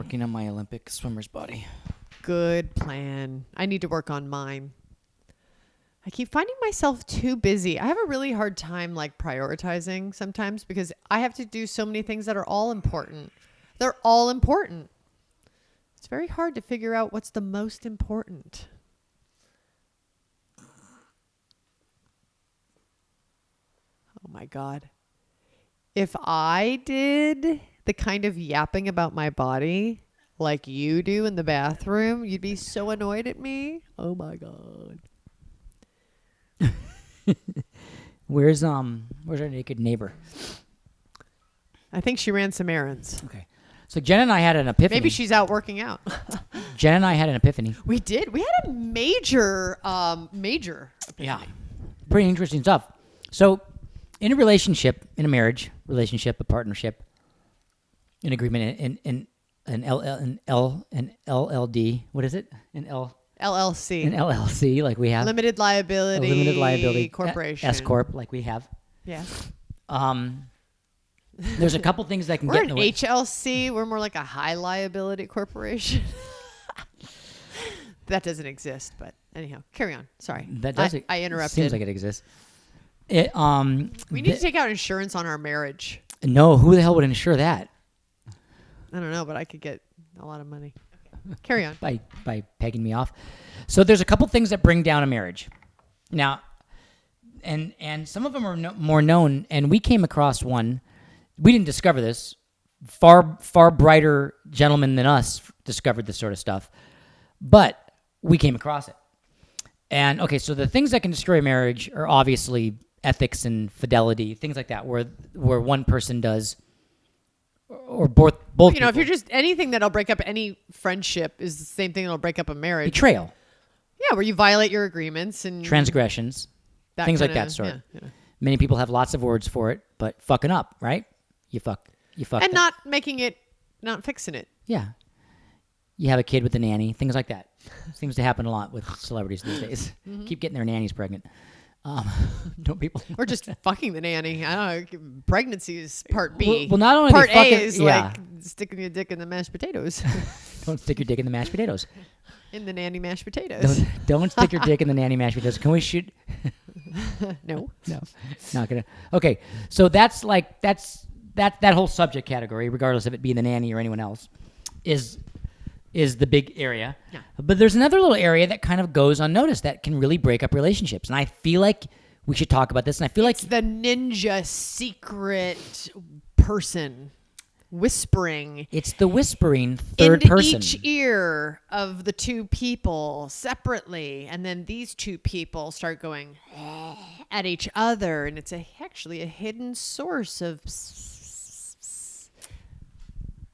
working on my Olympic swimmer's body. Good plan. I need to work on mine. I keep finding myself too busy. I have a really hard time like prioritizing sometimes because I have to do so many things that are all important. They're all important. It's very hard to figure out what's the most important. Oh my God. If I did the kind of yapping about my body like you do in the bathroom, you'd be so annoyed at me. Oh my God. Where's our naked neighbor? I think she ran some errands. Okay. So Jen and I had an epiphany. Maybe she's out working out. Jen and I had an epiphany. We did. We had a major epiphany. Yeah. Pretty interesting stuff. So in a relationship, in a marriage relationship, a partnership, an agreement, in an LLD, what is it? LLC. An LLC, like we have. Limited liability corporation. S corp, like we have. Yeah. There's a couple things that can We're get an in the way. HLC. We're more like a high liability corporation. That doesn't exist, but anyhow, carry on. Sorry. That does. I interrupted. Seems like it exists. We need to take out insurance on our marriage. No, who the hell would insure that? I don't know, but I could get a lot of money. Carry on. By pegging me off. So there's a couple things that bring down a marriage. Now, and some of them are more known, and we came across one. We didn't discover this. Far brighter gentlemen than us discovered this sort of stuff, but we came across it. And okay, so the things that can destroy a marriage are obviously ethics and fidelity, things like that, where one person does, or both. You know, if you're just anything that'll break up any friendship is the same thing that'll break up a marriage. Betrayal. Yeah, where you violate your agreements and transgressions, things like that sort. Yeah. Many people have lots of words for it, but fucking up, right? You fuck. And not making it, not fixing it. Yeah. You have a kid with a nanny, things like that. Seems to happen a lot with celebrities these days. Mm-hmm. Keep getting their nannies pregnant. Don't people? Or just fucking the nanny. I don't know. Pregnancy is part B. Well, not only part fucking, A is like sticking your dick in the mashed potatoes. Don't stick your dick in the mashed potatoes. In the nanny mashed potatoes. Don't stick your dick in the nanny mashed potatoes. Can we shoot? No. Not gonna. Okay, so that's that whole subject category, regardless of it being the nanny or anyone else, is the big area. Yeah. But there's another little area that kind of goes unnoticed that can really break up relationships. And I feel like we should talk about this. And I feel like the ninja secret person whispering. It's the whispering third into person. Each ear of the two people separately. And then these two people start going at each other. And it's actually a hidden source of...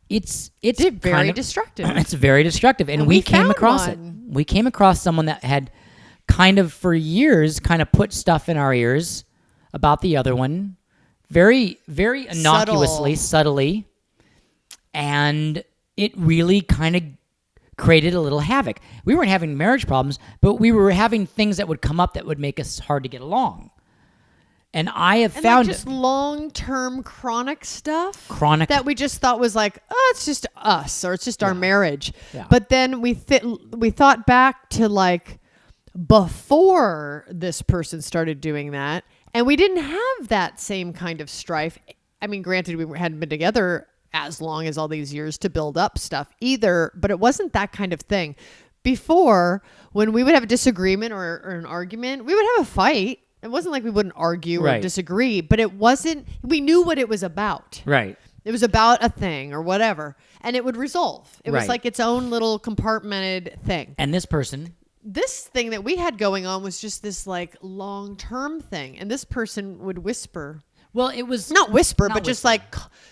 It's very destructive. It's very destructive. And we came across it. We came across someone that had kind of for years kind of put stuff in our ears about the other one. Very, very innocuously, subtly. And it really kind of created a little havoc. We weren't having marriage problems, but we were having things that would come up that would make us hard to get along. And I have found just long-term chronic stuff. Chronic that we just thought was like, oh, it's just us or it's just our marriage. Yeah. But then we thought back to like before this person started doing that, and we didn't have that same kind of strife. I mean, granted, we hadn't been together as long as all these years to build up stuff either, but it wasn't that kind of thing. Before, when we would have a disagreement or an argument, we would have a fight. It wasn't like we wouldn't argue or disagree, but it wasn't, we knew what it was about. Right. It was about a thing or whatever, and it would resolve. It was like its own little compartmented thing. And this thing that we had going on was just this like long-term thing. And this person would whisper. Well, it was not whisper, but just like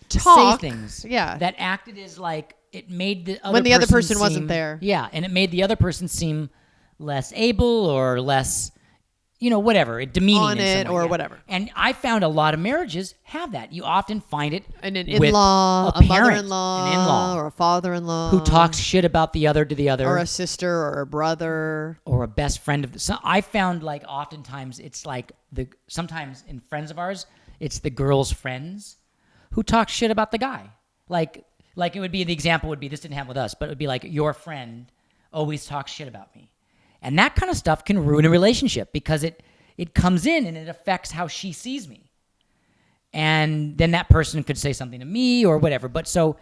talk. Say things. Yeah. That acted as like it made the other when the other person seem, wasn't there. Yeah. And it made the other person seem less able or less, whatever, demeaning on in it some way, or whatever. And I found a lot of marriages have that. You often find it an in-law, a mother-in-law, an in-law, or a father-in-law who talks shit about the other to the other, or a sister, or a brother, or a best friend of. So I found like oftentimes it's like sometimes in friends of ours, it's the girl's friends who talk shit about the guy. Like Like, it would be, the example would be, this didn't happen with us, but it would be like, your friend always talks shit about me. And that kind of stuff can ruin a relationship because it comes in and it affects how she sees me. And then that person could say something to me or whatever. But so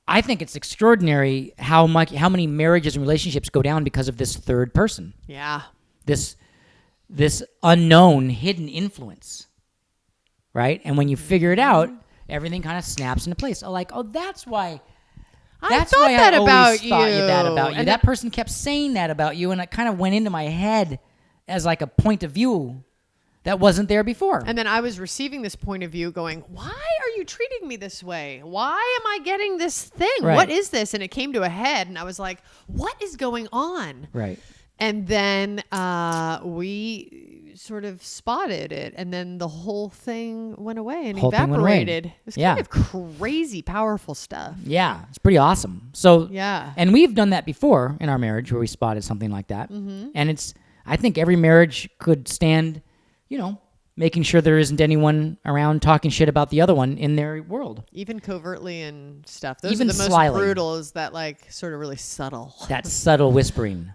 I think it's extraordinary how many marriages and relationships go down because of this third person. Yeah. This unknown hidden influence. Right? And when you figure it out, everything kind of snaps into place. Oh, like, that's why. That's why I always thought that about you. And that person kept saying that about you, and it kind of went into my head as like a point of view that wasn't there before. And then I was receiving this point of view going, why are you treating me this way? Why am I getting this thing? Right. What is this? And it came to a head, and I was like, what is going on? Right. And then we sort of spotted it, and then the whole thing went away and evaporated. It was kind of crazy, powerful stuff. Yeah, it's pretty awesome. So, yeah. And we've done that before in our marriage where we spotted something like that. Mm-hmm. And I think every marriage could stand, making sure there isn't anyone around talking shit about the other one in their world. Even covertly and stuff. Those Even are the slyly. most brutal, is that like sort of really subtle. That subtle whispering.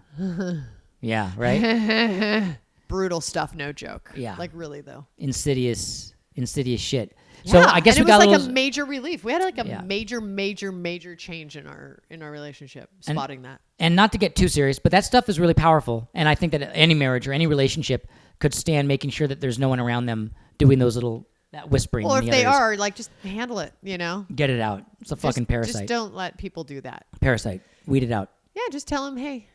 Yeah, right? Brutal stuff, no joke. Yeah. Like really though. Insidious shit. Yeah, So I guess and we it was got like a major relief. We had like a Yeah. major change in our relationship, spotting that. And not to get too serious, but that stuff is really powerful. And I think that any marriage or any relationship could stand making sure that there's no one around them doing that whispering. Or in if the they other ears. are, like, just handle it, Get it out. It's a fucking parasite. Just don't let people do that. Parasite. Weed it out. Yeah, just tell them, hey,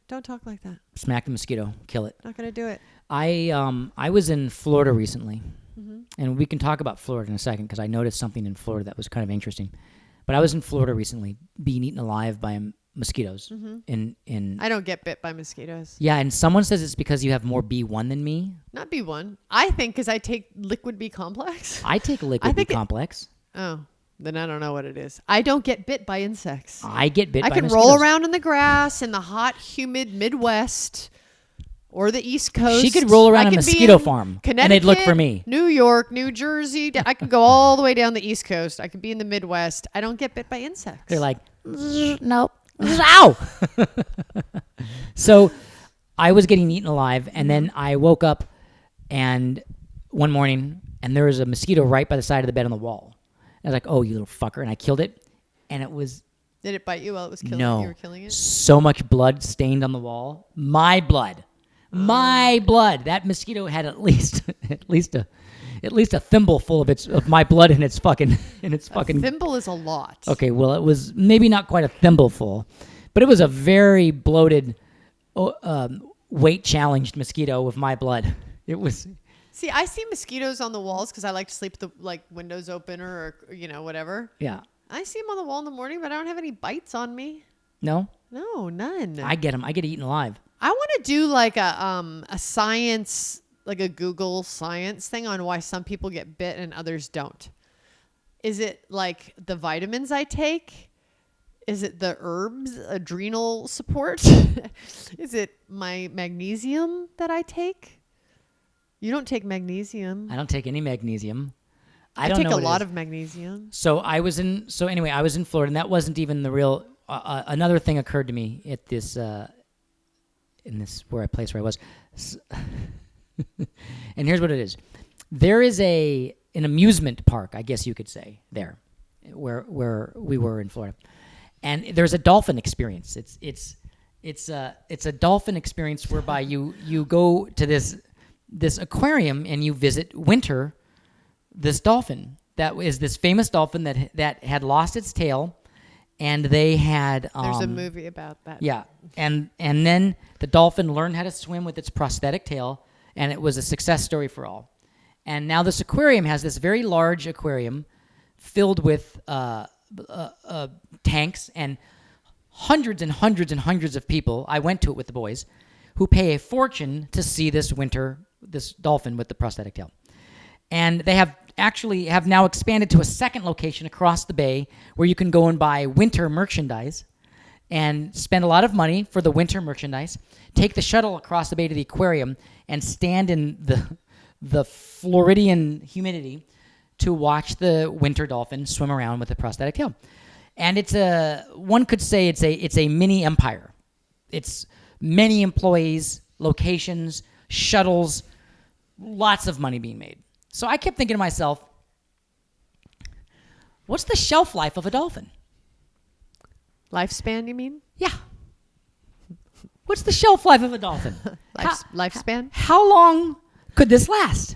don't talk like that. Smack the mosquito. Kill it. Not going to do it. I was in Florida recently, Mm-hmm. and we can talk about Florida in a second because I noticed something in Florida that was kind of interesting. But I was in Florida recently, being eaten alive by mosquitoes. Mm-hmm. I don't get bit by mosquitoes. Yeah, and someone says it's because you have more B1 than me. Not B1. I think because I take liquid B complex. I take liquid B complex. Then I don't know what it is. I don't get bit by insects. I get bit by mosquitoes. I can roll around in the grass in the hot, humid Midwest or the East Coast. She could roll around a mosquito farm and they'd look for me. New York, New Jersey. I could go all the way down the East Coast. I could be in the Midwest. I don't get bit by insects. They're like, nope. Ow! So I was getting eaten alive, and then I woke up and one morning, and there was a mosquito right by the side of the bed on the wall. I was like, oh, you little fucker. And I killed it, and it was... Did it bite you while it was killing no, it? You were killing it? So much blood stained on the wall. My blood. My blood. That mosquito had at least a thimble full of my blood in its fucking A thimble is a lot. Okay, well, it was maybe not quite a thimble full, but it was a very bloated, weight challenged mosquito with my blood. It was. See, I see mosquitoes on the walls because I like to sleep with the windows open or whatever. Yeah. I see them on the wall in the morning, but I don't have any bites on me. No. No, none. I get them. I get eaten alive. I want to do like a science, like a Google science thing on why some people get bit and others don't. Is it like the vitamins I take? Is it the herbs, adrenal support? Is it my magnesium that I take? You don't take magnesium. I don't take any magnesium. I don't take know a lot of magnesium. So I was in Florida, and that wasn't even the real. Another thing occurred to me at this place where I was, and here's what it is: there is an amusement park, I guess you could say, there, where we were in Florida, and there's a dolphin experience. It's a dolphin experience whereby you go to this aquarium and you visit Winter, this dolphin that is this famous dolphin that had lost its tail. And they had... There's a movie about that. Yeah. And then the dolphin learned how to swim with its prosthetic tail, and it was a success story for all. And now this aquarium has this very large aquarium filled with tanks and hundreds and hundreds and hundreds of people. I went to it with the boys who pay a fortune to see this dolphin with the prosthetic tail. And they have now expanded to a second location across the bay where you can go and buy winter merchandise and spend a lot of money for the winter merchandise, take the shuttle across the bay to the aquarium and stand in the Floridian humidity, to watch the winter dolphin swim around with a prosthetic tail. And one could say it's a mini empire. It's many employees, locations, shuttles, lots of money being made. So I kept thinking to myself, what's the shelf life of a dolphin? Lifespan, you mean? Yeah. What's the shelf life of a dolphin? Lifespan? How long could this last?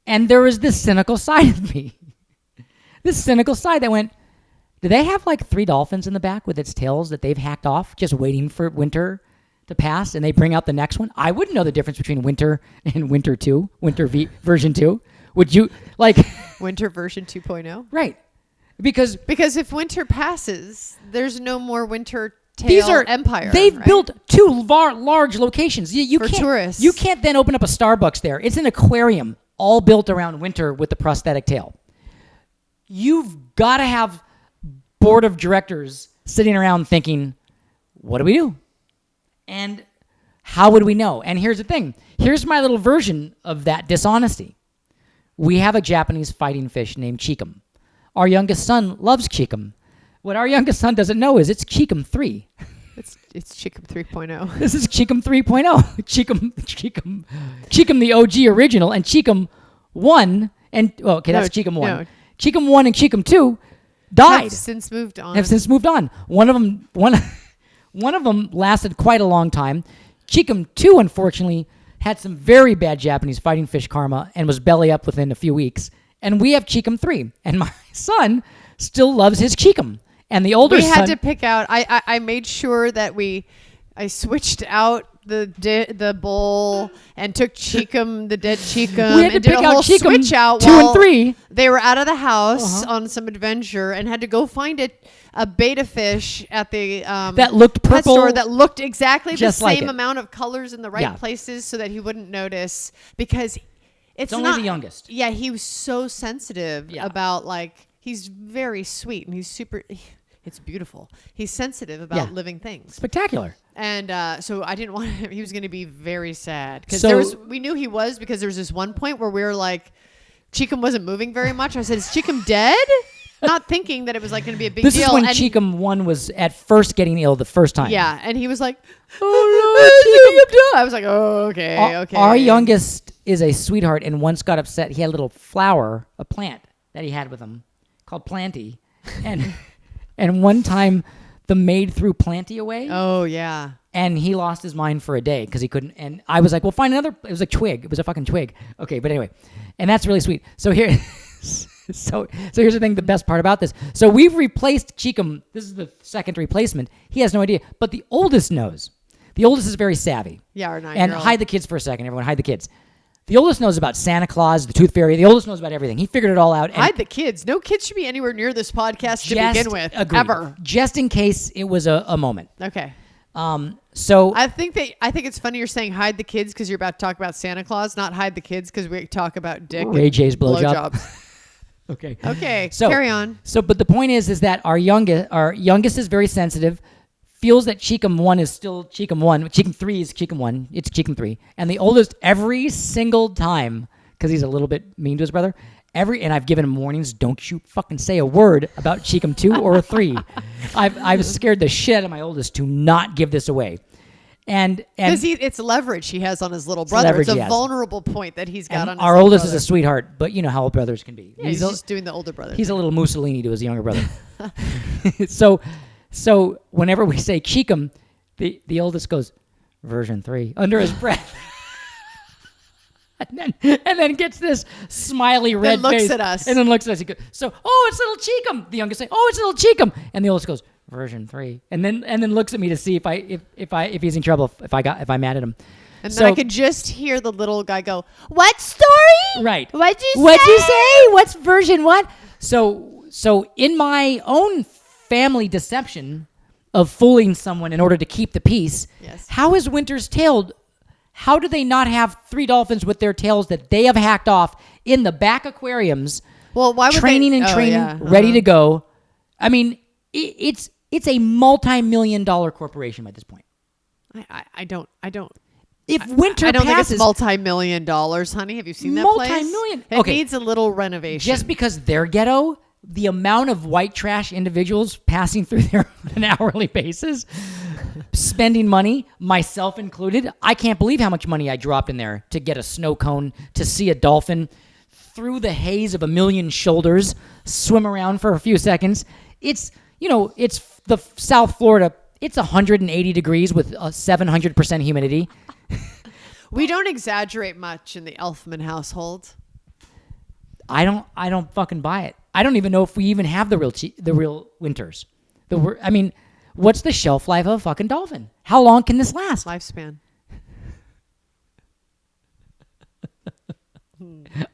And there was this cynical side of me. This cynical side that went, do they have like 3 dolphins in the back with its tails that they've hacked off, just waiting for winter to pass, and they bring out the next one? I wouldn't know the difference between winter and winter 2, version 2. Would you, like... Winter version 2.0? Right. Because if winter passes, there's no more winter tail empire. They've right? built 2 large locations. You for can't, tourists. You can't then open up a Starbucks there. It's an aquarium all built around winter with the prosthetic tail. You've got to have board of directors sitting around thinking, what do we do? And how would we know? And here's the thing. Here's my little version of that dishonesty. We have a Japanese fighting fish named Chikum. Our youngest son loves Chikum. What our youngest son doesn't know is it's Chikum 3. It's Chikum 3.0. This is Chikum 3.0. Chikum the OG original, and Chikum 1 and that's Chikum 1. No. Chikum 1 and Chikum 2 died. Have since moved on. One of them lasted quite a long time. Chikum 2, unfortunately, had some very bad Japanese fighting fish karma and was belly up within a few weeks. And we have Chikum 3, and my son still loves his Chikum. And the older son... We had to pick out... I made sure that I switched out the bowl and took Chikum, the dead Chikum, we had to and did pick a whole out Chikum switch out 2 and 3. They were out of the house on some adventure and had to go find a beta fish at the that looked pet purple, store that looked exactly the like same amount of colors in the right places so that he wouldn't notice, because it's only not the youngest. Yeah, he was so sensitive about, like, he's very sweet and he's super... It's beautiful. He's sensitive about living things. Spectacular. And so I didn't want him. He was going to be very sad. Because we knew he was, because there was this one point where we were like, Chikum wasn't moving very much. I said, is Chikum dead? Not thinking that it was like going to be a big deal. This is when Chikum 1 was at first getting ill the first time. Yeah. And he was like, oh no, Chikum. I was like, oh, okay. Our youngest is a sweetheart and once got upset. He had a little flower, a plant that he had with him called Planty. And one time, the maid threw Planty away. Oh, yeah. And he lost his mind for a day because he couldn't. And I was like, well, find another. It was a twig. It was a fucking twig. Okay, but anyway. And that's really sweet. So here, so here's the thing, the best part about this. So we've replaced Chikum. This is the second replacement. He has no idea. But the oldest knows. The oldest is very savvy. Yeah, our 9-year-old. And hide the kids for a second. Everyone hide the kids. The oldest knows about Santa Claus, the Tooth Fairy. The oldest knows about everything. He figured it all out. Hide the kids. No kids should be anywhere near this podcast to begin with. Agreed. Ever. Just in case it was a moment. Okay. So I think it's funny you're saying hide the kids because you're about to talk about Santa Claus, not hide the kids because we talk about dick Ray J's and blowjob. blowjobs. Okay. So carry on. So, but the point is that our youngest is very sensitive. Feels that Chikum 1 is still Chikum 1. Chikum 3 is Chikum 1. It's Chikum 3. And the oldest, every single time, because he's a little bit mean to his brother, and I've given him warnings, don't you fucking say a word about Chikum 2 or 3. I've scared the shit out of my oldest to not give this away. And because it's leverage he has on his little brother. It's a vulnerable point that he's got on his our oldest is a sweetheart, but you know how brothers can be. Yeah, he's just doing the older brother. He's a little Mussolini to his younger brother. So whenever we say Chikum, the oldest goes, version 3, under his breath. and then gets this smiley red face. Looks at us. And then looks at us. He goes, so, oh, it's little Chikum. The youngest say, oh, it's little Chikum. And the oldest goes, version 3. And then looks at me to see if he's in trouble, if I'm mad at him. And then I could just hear the little guy go, what story? Right. What'd you say? What's version what? So in my own family deception of fooling someone in order to keep the peace, how is Winter's tailed? How do they not have 3 dolphins with their tails that they have hacked off in the back aquariums? Well, why would training, ready to go? I mean, it's a multi-million-dollar corporation at this point. I don't. If winter I don't think passes, it's multi-million dollars, honey. Have you seen that place? Multi-million. It Okay. needs a little renovation. just because they're ghetto, the amount of white trash individuals passing through there on an hourly basis, spending money, myself included, I can't believe how much money I dropped in there to get a snow cone, to see a dolphin through the haze of a million shoulders, swim around for a few seconds. It's, it's the South Florida. It's 180 degrees with 700% humidity. we don't exaggerate much in the Elfman household. I don't fucking buy it. I don't even know if we even have the real winters. I mean, what's the shelf life of a fucking dolphin? How long can this last? Lifespan.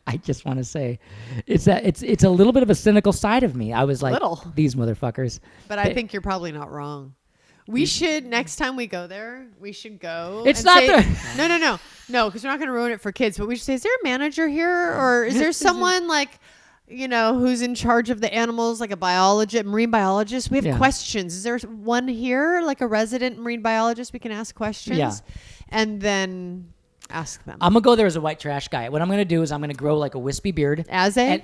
I just want to say, it's a little bit of a cynical side of me. I was like, these motherfuckers. But I think you're probably not wrong. We should, next time we go there, we should go. It's and not say, No, because we're not going to ruin it for kids. But we should say, is there a manager here? Or is there someone like, who's in charge of the animals, like a biologist, marine biologist? We have questions. Is there one here, like a resident marine biologist we can ask questions? Yeah. And then ask them. I'm going to go there as a white trash guy. What I'm going to do is I'm going to grow like a wispy beard. And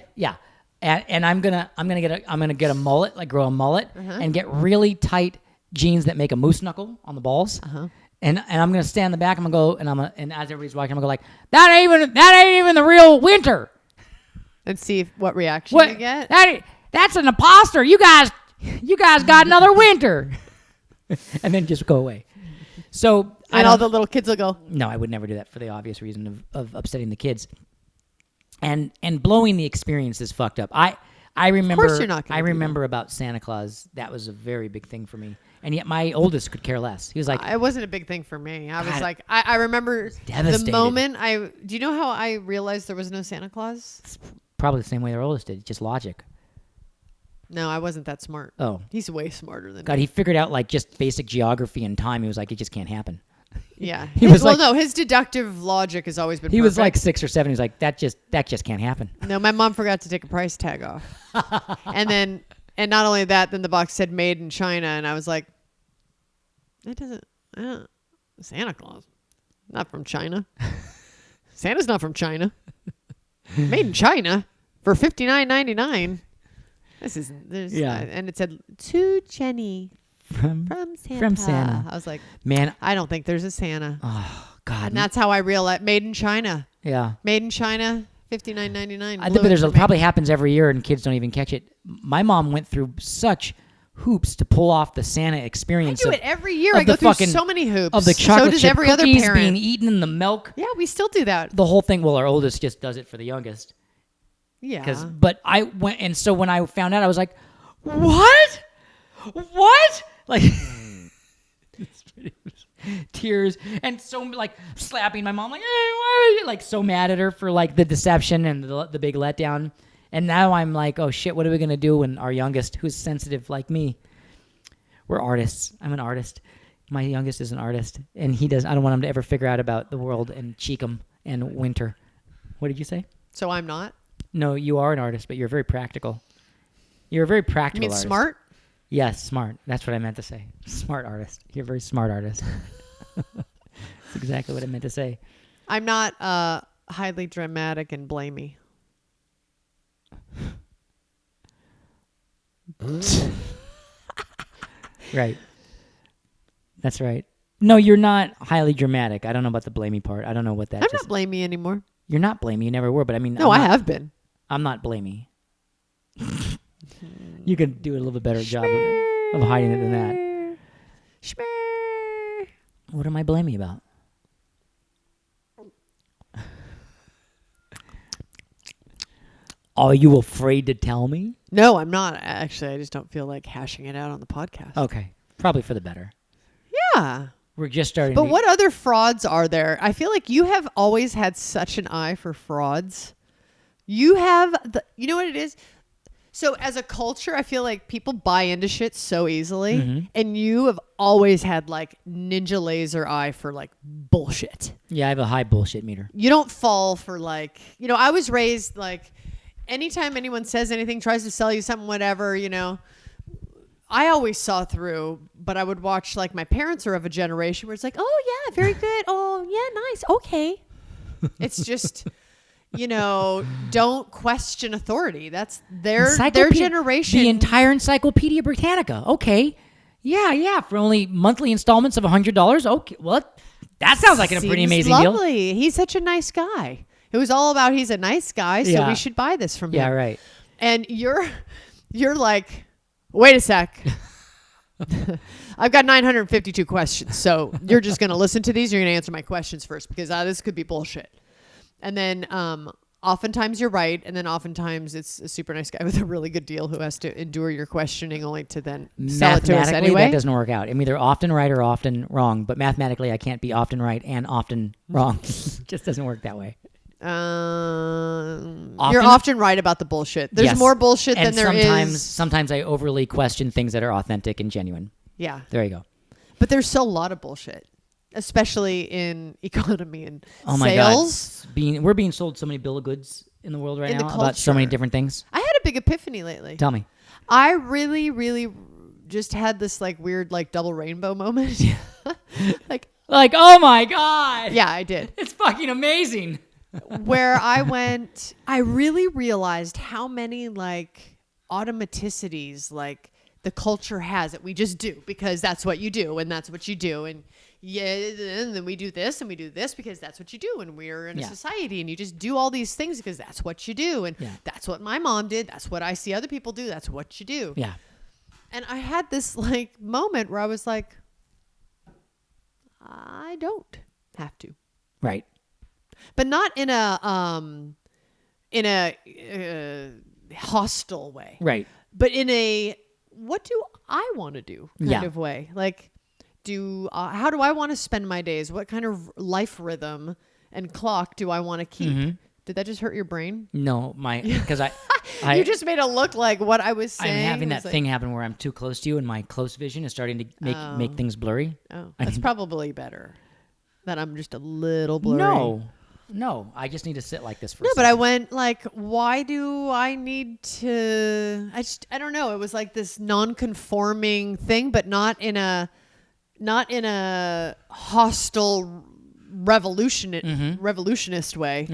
I'm gonna get a mullet, like grow a mullet, and get really tight jeans that make a moose knuckle on the balls. And I'm gonna stand in the back. I'm gonna go and as everybody's walking, I'm gonna go like, that ain't even the real winter. And see what reaction you get. That's an imposter. You guys got another winter. And then just go away. So all the little kids will go. No, I would never do that for the obvious reason of upsetting the kids. And blowing the experience is fucked up. I remember. Of course you're not gonna I do remember about Santa Claus. That was a very big thing for me. And yet my oldest could care less. He was like, it wasn't a big thing for me. I was like, I remember devastated. the moment do you know how I realized there was no Santa Claus? probably the same way their oldest did. Just logic. No, I wasn't that smart. Oh. He's way smarter than God, me. he figured out like just basic geography and time. He was like, it just can't happen. Yeah. No, his deductive logic has always been He perfect. was like 6 or 7. He was like, that just can't happen. No, my mom forgot to take a price tag off. And not only that, then the box said made in China. And I was like, that doesn't, Santa Claus, not from China. Santa's not from China. Made in China for $59.99. And it said to Jenny from Santa. From Santa. I was like, man, I don't think there's a Santa. Oh God. And that's how I realized made in China. Yeah. Made in China, $59.99. I think there's probably happens every year and kids don't even catch it. My mom went through such hoops to pull off the Santa experience. I do it every year. I go through so many hoops. Of the chocolate so does chip every cookies other parent. being eaten in the milk. Yeah, we still do that. The whole thing. Well, our oldest just does it for the youngest. Yeah. But I went, and so when I found out, I was like, "What? What?" Like tears, and so like slapping my mom, like, "Hey, why are you?" Like so mad at her for like the deception and the big letdown. And now I'm like, "Oh shit, what are we gonna do when our youngest, who's sensitive like me, we're artists. I'm an artist. My youngest is an artist, and he does. I don't want him to ever figure out about the world and Cheekham and winter." What did you say? So I'm not? No, you are an artist, but you're very practical. You're a very practical You mean artist. smart? Yes, smart. That's what I meant to say. Smart artist. You're a very smart artist. That's exactly what I meant to say. I'm not highly dramatic and blamey. Right. That's right. No, you're not highly dramatic. I don't know about the blamey part. I don't know what that I'm just... not blamey anymore. You're not blamey. You never were, but I mean... No, I have been. I'm not blamey. You could do a little bit better job of hiding it than that. Schmear. What am I blamey about? Are you afraid to tell me? No, I'm not. Actually, I just don't feel like hashing it out on the podcast. Okay. Probably for the better. Yeah. We're just starting But what other frauds are there? I feel like you have always had such an eye for frauds. You have you know what it is? So as a culture, I feel like people buy into shit so easily. Mm-hmm. And you have always had like ninja laser eye for like bullshit. Yeah, I have a high bullshit meter. You don't fall for like, I was raised like anytime anyone says anything, tries to sell you something, whatever, I always saw through, but I would watch, like, my parents are of a generation where it's like, oh yeah, very good. Oh yeah, nice. Okay. It's just, don't question authority. That's their generation. The entire Encyclopedia Britannica. Okay. Yeah. For only monthly installments of $100. Okay. Well, that sounds like a pretty amazing lovely. He's such a nice guy. It was all about he's a nice guy, so we should buy this from him. Yeah, right. And you're like, wait a sec. I've got 952 questions, so you're just going to listen to these. You're going to answer my questions first because this could be bullshit. And then oftentimes you're right, and then oftentimes it's a super nice guy with a really good deal who has to endure your questioning only to then sell it to us anyway. That doesn't work out. I'm either often right or often wrong, but mathematically I can't be often right and often wrong. It just doesn't work that way. You're often right about the bullshit. There's more bullshit than there is. Sometimes I overly question things that are authentic and genuine. Yeah. There you go. But there's still a lot of bullshit, especially in economy and sales. My God. We're being sold so many bill of goods in the world right now about so many different things. I had a big epiphany lately. Tell me. I really, really just had this like weird like double rainbow moment. like, oh my God. Yeah, I did. It's fucking amazing. Where I really realized how many like automaticities like the culture has that we just do because that's what you do and that's what you do and then we do this and we do this because that's what you do and we're in a society and you just do all these things because that's what you do and that's what my mom did, that's what I see other people do, that's what you do. Yeah. And I had this like moment where I was like, I don't have to. Right. But not in a hostile way. Right. But in a what do I want to do kind of way. Like how do I want to spend my days? What kind of life rhythm and clock do I want to keep? Mm-hmm. Did that just hurt your brain? No, because I you just made it look like what I was saying. I'm having that thing happen where I'm too close to you and my close vision is starting to make things blurry. Oh, that's probably better. That I'm just a little blurry. No, I just need to sit like this for a second. But I went like, why do I need to? I don't know. It was like this non-conforming thing, but not in a hostile revolutionist way.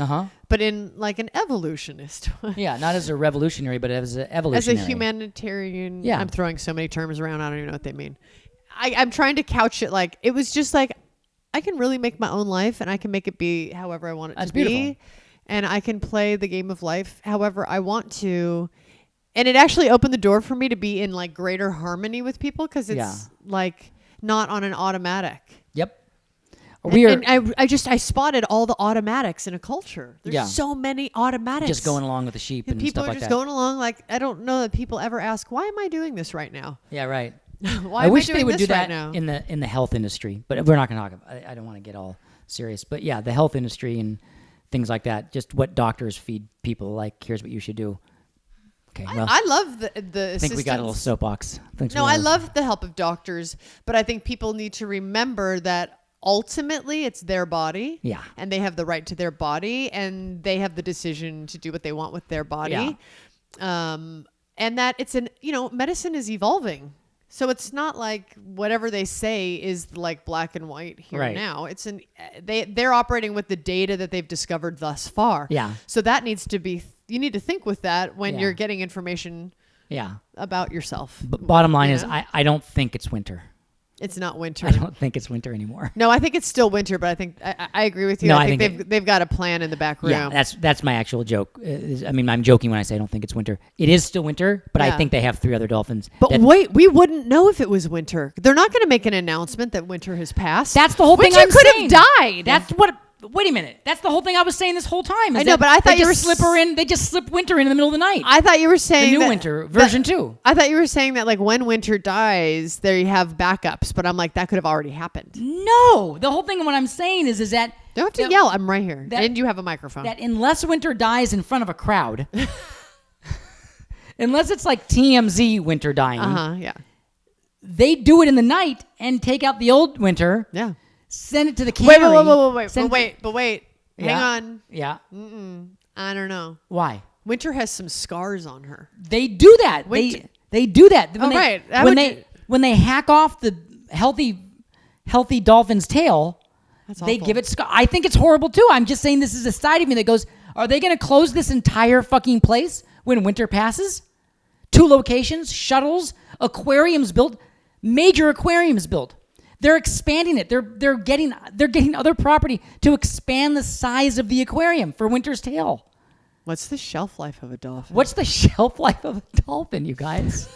But in like an evolutionist way. Yeah, not as a revolutionary, but as an evolutionary. As a humanitarian. Yeah. I'm throwing so many terms around. I don't even know what they mean. I'm trying to couch it like it was just like. I can really make my own life and I can make it be however I want it to be. Beautiful. And I can play the game of life however I want to. And it actually opened the door for me to be in like greater harmony with people because it's like not on an automatic. Yep. And I spotted all the automatics in a culture. There's so many automatics. Just going along with the sheep and people stuff are like just that. Going along like I don't know that people ever ask, why am I doing this right now? Yeah, right. I wish they would do that right in the health industry, but we're not going to talk about. I don't want to get all serious, but yeah, the health industry and things like that. Just what doctors feed people. Like, here's what you should do. Okay, well, I love the. I think we got a little soapbox. I love the help of doctors, but I think people need to remember that ultimately it's their body. Yeah, and they have the right to their body, and they have the decision to do what they want with their body. Yeah. And that it's medicine is evolving. So it's not like whatever they say is like black and white here and now. They're operating with the data that they've discovered thus far. Yeah. So that needs to be, you need to think with that when you're getting information about yourself. But bottom line is I don't think it's winter. It's not winter. I don't think it's winter anymore. No, I think it's still winter, but I think I agree with you. No, I think they've got a plan in the back room. Yeah, that's my actual joke. I'm joking when I say I don't think it's winter. It is still winter, but I think they have 3 other dolphins. But wait, we wouldn't know if it was winter. They're not going to make an announcement that winter has passed. That's the whole thing I'm saying. Winter could have died. That's what... Wait a minute. That's the whole thing I was saying this whole time. I know, but I thought they just slip winter in the middle of the night. I thought you were saying the new winter version 2. I thought you were saying that like when winter dies, there you have backups. But I'm like, that could have already happened. No, the whole thing. What I'm saying is that don't have to yell. I'm right here, and you have a microphone. That unless winter dies in front of a crowd, unless it's like TMZ winter dying, they do it in the night and take out the old winter. Yeah. Send it to the cannery. Wait. Hang on. Yeah. I don't know. Why? Winter has some scars on her. They do that. They do that. Right. When they hack off the healthy dolphin's tail, That's they awful. give it. I think it's horrible too. I'm just saying this is a side of me that goes, are they going to close this entire fucking place when winter passes? 2 locations, shuttles, aquariums built, major aquariums built. They're expanding it. They're getting other property to expand the size of the aquarium for winter's tail. What's the shelf life of a dolphin? What's the shelf life of a dolphin, you guys?